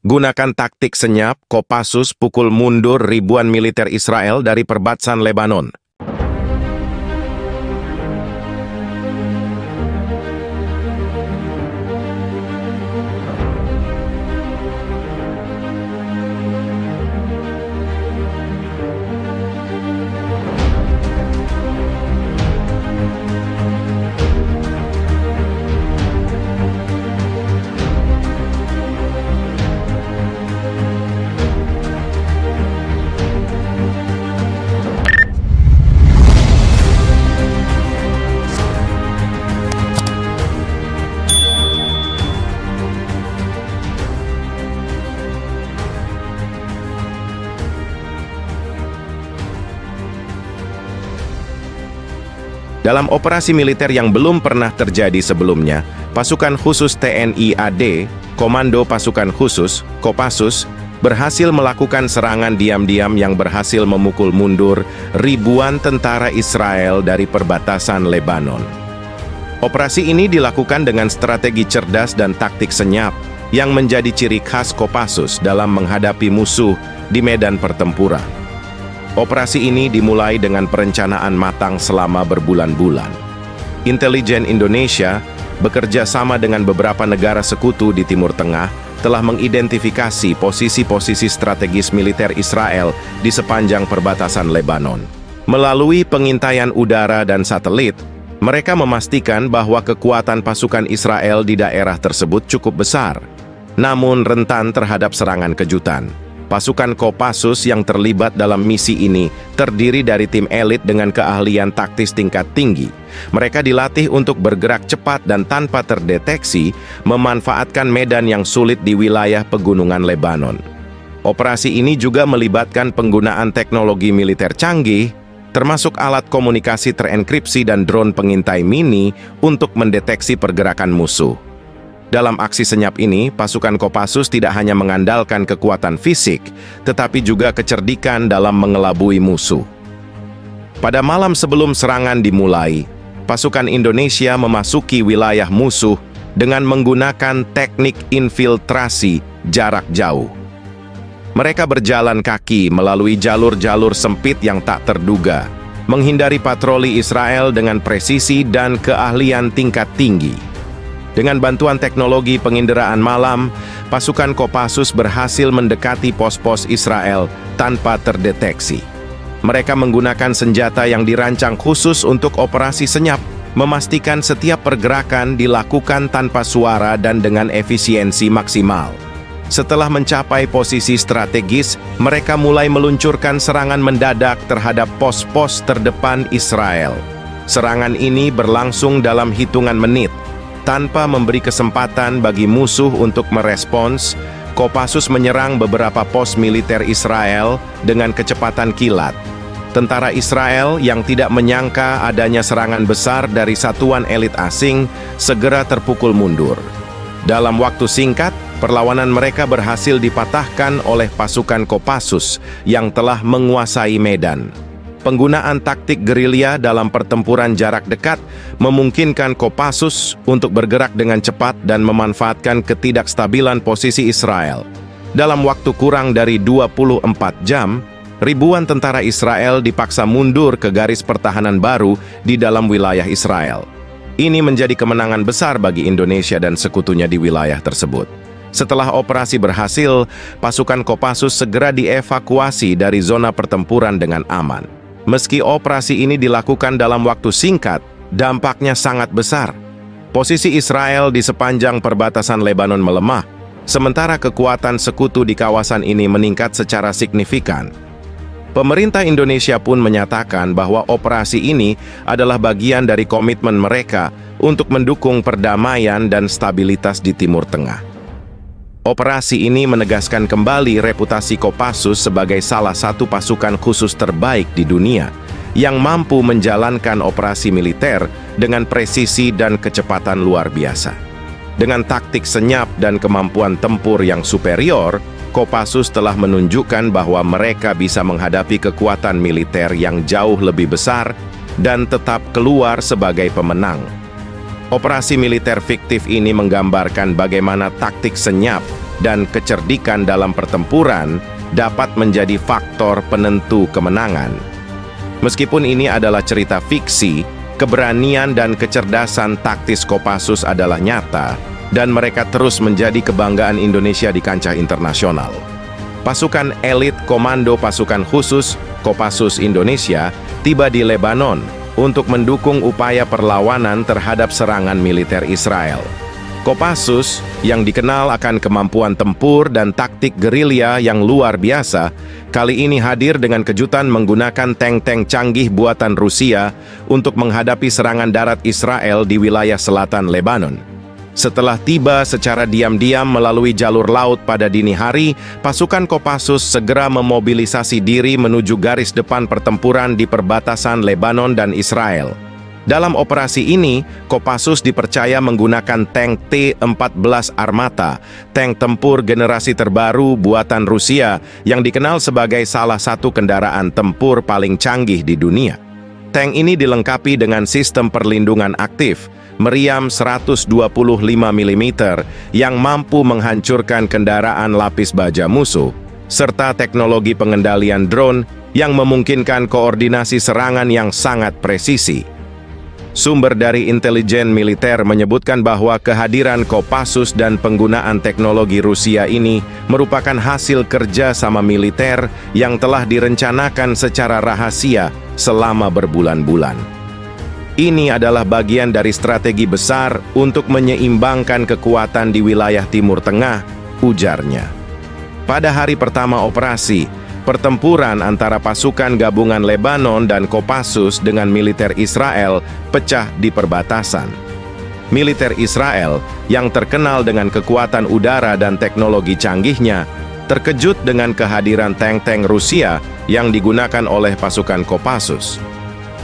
Gunakan taktik senyap, Kopassus pukul mundur ribuan militer Israel dari perbatasan Lebanon. Dalam operasi militer yang belum pernah terjadi sebelumnya, pasukan khusus TNI AD, Komando Pasukan Khusus, Kopassus, berhasil melakukan serangan diam-diam yang berhasil memukul mundur ribuan tentara Israel dari perbatasan Lebanon. Operasi ini dilakukan dengan strategi cerdas dan taktik senyap yang menjadi ciri khas Kopassus dalam menghadapi musuh di medan pertempuran. Operasi ini dimulai dengan perencanaan matang selama berbulan-bulan. Intelijen Indonesia bekerja sama dengan beberapa negara sekutu di Timur Tengah telah mengidentifikasi posisi-posisi strategis militer Israel di sepanjang perbatasan Lebanon. Melalui pengintaian udara dan satelit, mereka memastikan bahwa kekuatan pasukan Israel di daerah tersebut cukup besar, namun rentan terhadap serangan kejutan. Pasukan Kopassus yang terlibat dalam misi ini terdiri dari tim elit dengan keahlian taktis tingkat tinggi. Mereka dilatih untuk bergerak cepat dan tanpa terdeteksi, memanfaatkan medan yang sulit di wilayah pegunungan Lebanon. Operasi ini juga melibatkan penggunaan teknologi militer canggih, termasuk alat komunikasi terenkripsi dan drone pengintai mini untuk mendeteksi pergerakan musuh. Dalam aksi senyap ini, pasukan Kopassus tidak hanya mengandalkan kekuatan fisik, tetapi juga kecerdikan dalam mengelabui musuh. Pada malam sebelum serangan dimulai, pasukan Indonesia memasuki wilayah musuh dengan menggunakan teknik infiltrasi jarak jauh. Mereka berjalan kaki melalui jalur-jalur sempit yang tak terduga, menghindari patroli Israel dengan presisi dan keahlian tingkat tinggi. Dengan bantuan teknologi penginderaan malam, pasukan Kopassus berhasil mendekati pos-pos Israel tanpa terdeteksi. Mereka menggunakan senjata yang dirancang khusus untuk operasi senyap, memastikan setiap pergerakan dilakukan tanpa suara dan dengan efisiensi maksimal. Setelah mencapai posisi strategis, mereka mulai meluncurkan serangan mendadak terhadap pos-pos terdepan Israel. Serangan ini berlangsung dalam hitungan menit. Tanpa memberi kesempatan bagi musuh untuk merespons, Kopassus menyerang beberapa pos militer Israel dengan kecepatan kilat. Tentara Israel yang tidak menyangka adanya serangan besar dari satuan elit asing segera terpukul mundur. Dalam waktu singkat, perlawanan mereka berhasil dipatahkan oleh pasukan Kopassus yang telah menguasai medan. Penggunaan taktik gerilya dalam pertempuran jarak dekat memungkinkan Kopassus untuk bergerak dengan cepat dan memanfaatkan ketidakstabilan posisi Israel. Dalam waktu kurang dari 24 jam, ribuan tentara Israel dipaksa mundur ke garis pertahanan baru di dalam wilayah Israel. Ini menjadi kemenangan besar bagi Indonesia dan sekutunya di wilayah tersebut. Setelah operasi berhasil, pasukan Kopassus segera dievakuasi dari zona pertempuran dengan aman. Meski operasi ini dilakukan dalam waktu singkat, dampaknya sangat besar. Posisi Israel di sepanjang perbatasan Lebanon melemah, sementara kekuatan sekutu di kawasan ini meningkat secara signifikan. Pemerintah Indonesia pun menyatakan bahwa operasi ini adalah bagian dari komitmen mereka untuk mendukung perdamaian dan stabilitas di Timur Tengah. Operasi ini menegaskan kembali reputasi Kopassus sebagai salah satu pasukan khusus terbaik di dunia yang mampu menjalankan operasi militer dengan presisi dan kecepatan luar biasa. Dengan taktik senyap dan kemampuan tempur yang superior, Kopassus telah menunjukkan bahwa mereka bisa menghadapi kekuatan militer yang jauh lebih besar dan tetap keluar sebagai pemenang. Operasi militer fiktif ini menggambarkan bagaimana taktik senyap dan kecerdikan dalam pertempuran dapat menjadi faktor penentu kemenangan. Meskipun ini adalah cerita fiksi, keberanian dan kecerdasan taktis Kopassus adalah nyata, dan mereka terus menjadi kebanggaan Indonesia di kancah internasional. Pasukan elit Komando Pasukan Khusus Kopassus Indonesia tiba di Lebanon untuk mendukung upaya perlawanan terhadap serangan militer Israel. Kopassus, yang dikenal akan kemampuan tempur dan taktik gerilya yang luar biasa, kali ini hadir dengan kejutan menggunakan tank-tank canggih buatan Rusia untuk menghadapi serangan darat Israel di wilayah selatan Lebanon. Setelah tiba secara diam-diam melalui jalur laut pada dini hari, pasukan Kopassus segera memobilisasi diri menuju garis depan pertempuran di perbatasan Lebanon dan Israel. Dalam operasi ini, Kopassus dipercaya menggunakan tank T-14 Armata, tank tempur generasi terbaru buatan Rusia yang dikenal sebagai salah satu kendaraan tempur paling canggih di dunia. Tank ini dilengkapi dengan sistem perlindungan aktif, meriam 125 mm yang mampu menghancurkan kendaraan lapis baja musuh, serta teknologi pengendalian drone yang memungkinkan koordinasi serangan yang sangat presisi. Sumber dari intelijen militer menyebutkan bahwa kehadiran Kopassus dan penggunaan teknologi Rusia ini merupakan hasil kerja sama militer yang telah direncanakan secara rahasia selama berbulan-bulan. Ini adalah bagian dari strategi besar untuk menyeimbangkan kekuatan di wilayah Timur Tengah, ujarnya. Pada hari pertama operasi, pertempuran antara pasukan gabungan Lebanon dan Kopassus dengan militer Israel pecah di perbatasan. Militer Israel, yang terkenal dengan kekuatan udara dan teknologi canggihnya, terkejut dengan kehadiran tank-tank Rusia yang digunakan oleh pasukan Kopassus.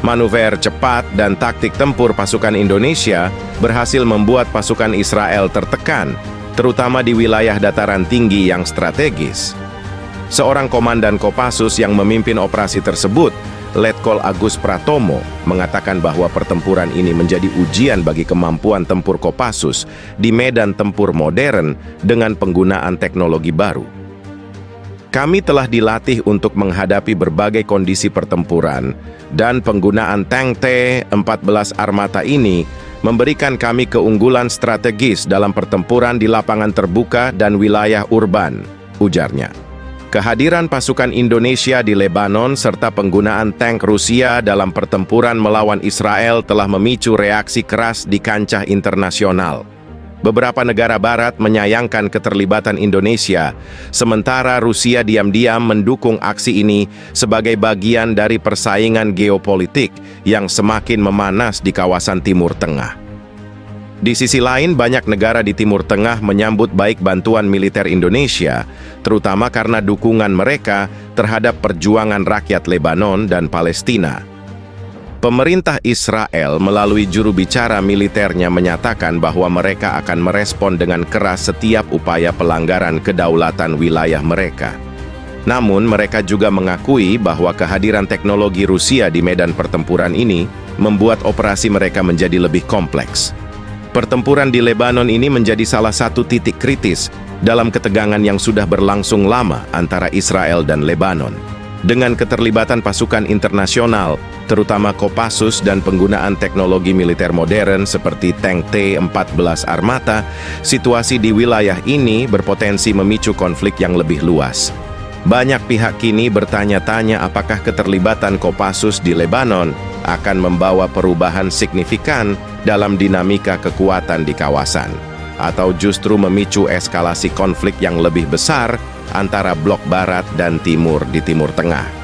Manuver cepat dan taktik tempur pasukan Indonesia berhasil membuat pasukan Israel tertekan, terutama di wilayah dataran tinggi yang strategis. Seorang komandan Kopassus yang memimpin operasi tersebut, Letkol Agus Pratomo, mengatakan bahwa pertempuran ini menjadi ujian bagi kemampuan tempur Kopassus di medan tempur modern dengan penggunaan teknologi baru. Kami telah dilatih untuk menghadapi berbagai kondisi pertempuran, dan penggunaan tank T-14 Armata ini memberikan kami keunggulan strategis dalam pertempuran di lapangan terbuka dan wilayah urban, ujarnya. Kehadiran pasukan Indonesia di Lebanon serta penggunaan tank Rusia dalam pertempuran melawan Israel telah memicu reaksi keras di kancah internasional. Beberapa negara barat menyayangkan keterlibatan Indonesia, sementara Rusia diam-diam mendukung aksi ini sebagai bagian dari persaingan geopolitik yang semakin memanas di kawasan Timur Tengah. Di sisi lain, banyak negara di Timur Tengah menyambut baik bantuan militer Indonesia, terutama karena dukungan mereka terhadap perjuangan rakyat Lebanon dan Palestina. Pemerintah Israel melalui juru bicara militernya menyatakan bahwa mereka akan merespon dengan keras setiap upaya pelanggaran kedaulatan wilayah mereka. Namun, mereka juga mengakui bahwa kehadiran teknologi Rusia di medan pertempuran ini membuat operasi mereka menjadi lebih kompleks. Pertempuran di Lebanon ini menjadi salah satu titik kritis dalam ketegangan yang sudah berlangsung lama antara Israel dan Lebanon. Dengan keterlibatan pasukan internasional, terutama Kopassus dan penggunaan teknologi militer modern seperti tank T-14 Armata, situasi di wilayah ini berpotensi memicu konflik yang lebih luas. Banyak pihak kini bertanya-tanya apakah keterlibatan Kopassus di Lebanon akan membawa perubahan signifikan dalam dinamika kekuatan di kawasan, atau justru memicu eskalasi konflik yang lebih besar antara blok barat dan timur di Timur Tengah.